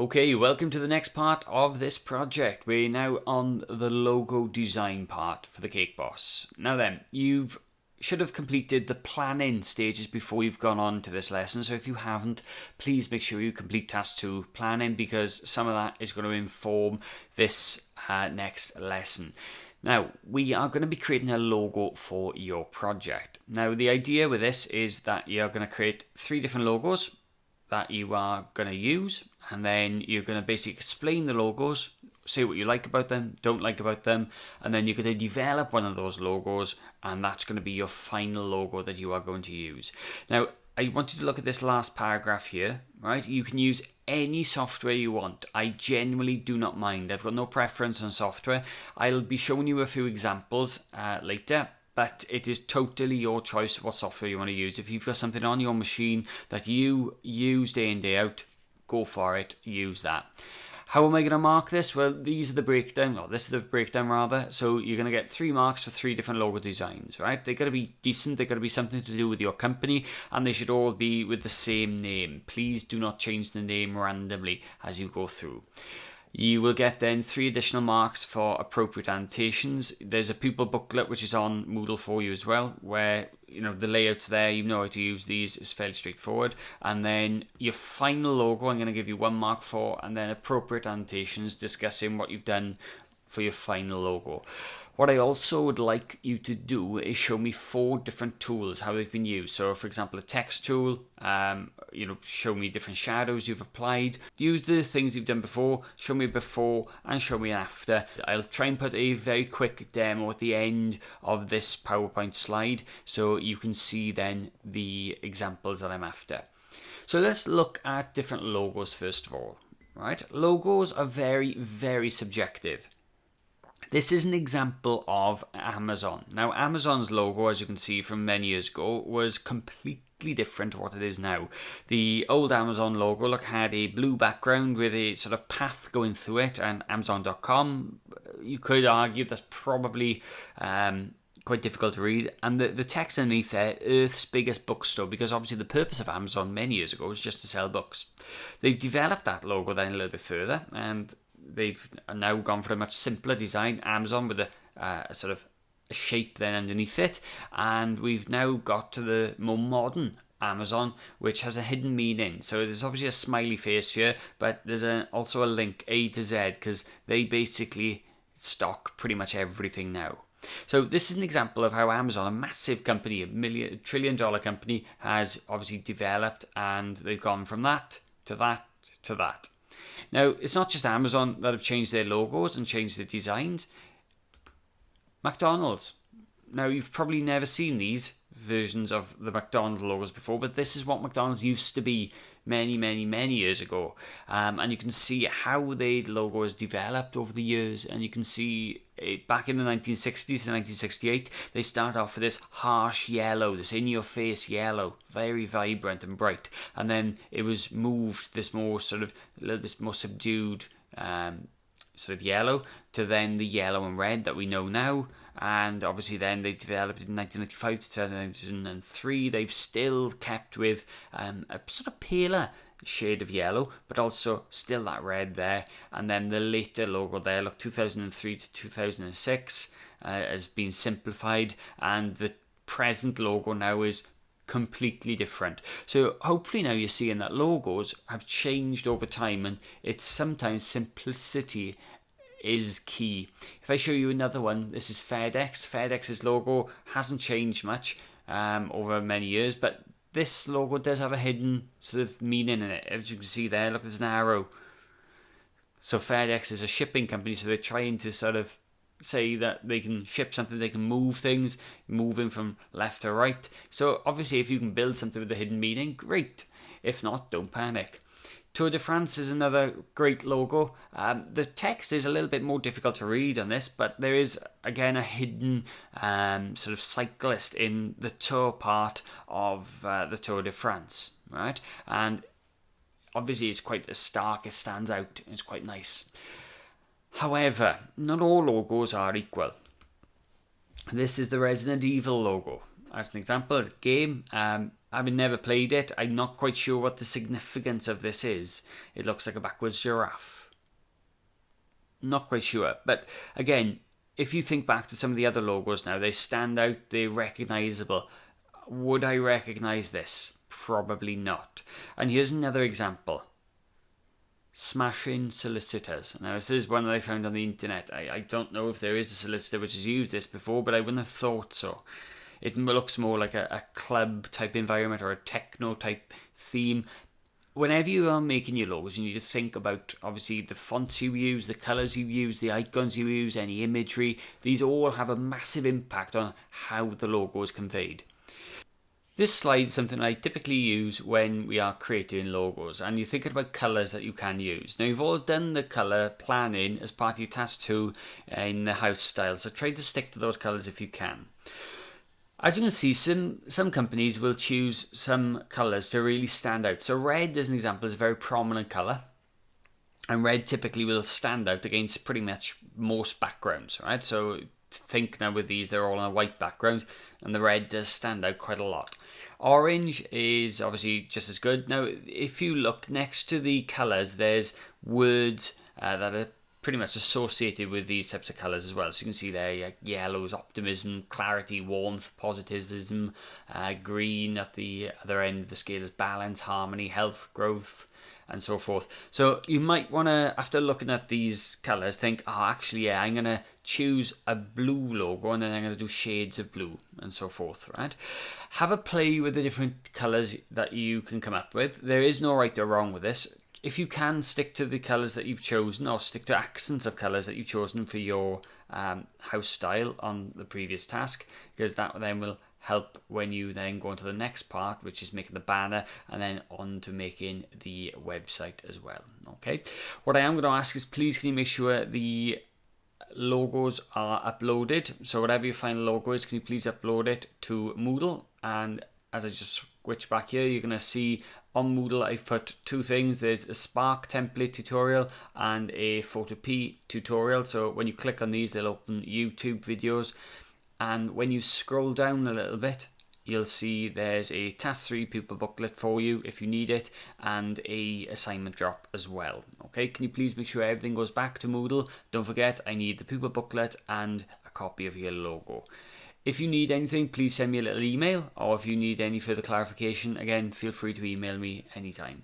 Okay, welcome to the next part of this project. We're now on the logo design part for the Cake Boss. Now then, should have completed the planning stages before you've gone on to this lesson. So if you haven't, please make sure you complete task 2 planning, because some of that is going to inform this next lesson. Now, we are going to be creating a logo for your project. Now, the idea with this is that you're going to create 3 different logos that you are going to use, and then you're going to basically explain the logos, say what you like about them, don't like about them, and then you're going to develop one of those logos, and that's going to be your final logo that you are going to use. Now, I want you to look at this last paragraph here, right? You can use any software you want. I genuinely do not mind. I've got no preference on software. I'll be showing you a few examples later, but it is totally your choice what software you want to use. If you've got something on your machine that you use day in, day out, go for it, use that. How am I going to mark this? Well, these are the breakdown, or this is the breakdown rather. So you're going to get 3 marks for 3 different logo designs, right? They've got to be decent, they've got to be something to do with your company, and they should all be with the same name. Please do not change the name randomly as you go through. You will get then 3 additional marks for appropriate annotations. There's a pupil booklet which is on Moodle for you as well, where the layouts there, you know how to use these, is fairly straightforward. And then your final logo, I'm going to give you 1 mark for, and then appropriate annotations discussing what you've done for your final logo. What I also would like you to do is show me 4 different tools, how they've been used. So for example, a text tool, show me different shadows you've applied. Use the things you've done before, show me before and show me after. I'll try and put a very quick demo at the end of this PowerPoint slide so you can see then the examples that I'm after. So let's look at different logos first of all, right? Logos are very, very subjective. This is an example of Amazon. Now, Amazon's logo, as you can see from many years ago, was completely different to what it is now. The old Amazon logo had a blue background with a sort of path going through it, and Amazon.com, you could argue that's probably quite difficult to read. And the text underneath there, Earth's biggest bookstore, because obviously the purpose of Amazon many years ago was just to sell books. They've developed that logo then a little bit further, and they've now gone for a much simpler design, Amazon, with a sort of a shape then underneath it. And we've now got to the more modern Amazon, which has a hidden meaning. So there's obviously a smiley face here, but there's also a link, A to Z, because they basically stock pretty much everything now. So this is an example of how Amazon, a massive company, $1 trillion company, has obviously developed, and they've gone from that to that to that. Now, it's not just Amazon that have changed their logos and changed their designs. McDonald's. Now, you've probably never seen these versions of the McDonald's logos before, but this is what McDonald's used to be many, many, many years ago. And you can see how the logo has developed over the years. And you can see it back in the 1960s and 1968, they started off with this harsh yellow, this in-your-face yellow, very vibrant and bright. And then it was moved this more sort of, a little bit more subdued sort of yellow to then the yellow and red that we know now. And obviously then they developed it in 1995 to 2003. They've still kept with a sort of paler shade of yellow, but also still that red there. And then the later logo there, look, 2003 to 2006 has been simplified, and the present logo now is completely different. So hopefully now you're seeing that logos have changed over time, and it's sometimes simplicity is key. If I show you another one, this is FedEx. FedEx's logo hasn't changed much over many years, but this logo does have a hidden sort of meaning in it. As you can see there, look, there's an arrow. So FedEx is a shipping company, so they're trying to sort of say that they can ship something, they can move things, moving from left to right. So obviously if you can build something with a hidden meaning, great. If not, don't panic. Tour de France is another great logo. The text is a little bit more difficult to read on this, but there is again a hidden sort of cyclist in the tour part of the Tour de France, right? And obviously it's quite stark, it stands out, it's quite nice. However, not all logos are equal. This is the Resident Evil logo. as an example of a game. Having never played it, I'm not quite sure what the significance of this is. It looks like a backwards giraffe. Not quite sure. But again, if you think back to some of the other logos now, they stand out, they're recognisable. Would I recognise this? Probably not. And here's another example. Smashing Solicitors. Now this is one that I found on the internet. I don't know if there is a solicitor which has used this before, but I wouldn't have thought so. It looks more like a club type environment or a techno type theme. Whenever you are making your logos, you need to think about obviously the fonts you use, the colours you use, the icons you use, any imagery. These all have a massive impact on how the logo is conveyed. This slide is something I typically use when we are creating logos, and you're thinking about colours that you can use. Now you've all done the colour planning as part of your task 2 in the house style, so try to stick to those colours if you can. As you can see, some companies will choose some colours to really stand out. So red, as an example, is a very prominent colour. And red typically will stand out against pretty much most backgrounds, right? So think now with these, they're all on a white background, and the red does stand out quite a lot. Orange is obviously just as good. Now, if you look next to the colours, there's words that are pretty much associated with these types of colours as well. So you can see there, yellow is optimism, clarity, warmth, positivism. Green at the other end of the scale is balance, harmony, health, growth, and so forth. So you might want to, after looking at these colours, think, actually, I'm going to choose a blue logo, and then I'm going to do shades of blue, and so forth, right? Have a play with the different colours that you can come up with. There is no right or wrong with this. If you can, stick to the colours that you've chosen, or stick to accents of colours that you've chosen for your house style on the previous task, because that then will help when you then go on to the next part, which is making the banner, and then on to making the website as well. Okay. What I am going to ask is, please can you make sure the logos are uploaded? So whatever your final logo is, can you please upload it to Moodle? And as I just switch back here, you're going to see on Moodle I've put two things. There's a Spark template tutorial and a Photopea tutorial. So when you click on these, they'll open YouTube videos. And when you scroll down a little bit, you'll see there's a task 3 pupil booklet for you if you need it, and a assignment drop as well. Okay, can you please make sure everything goes back to Moodle? Don't forget, I need the pupil booklet and a copy of your logo. If you need anything, please send me a little email, or if you need any further clarification, again, feel free to email me anytime.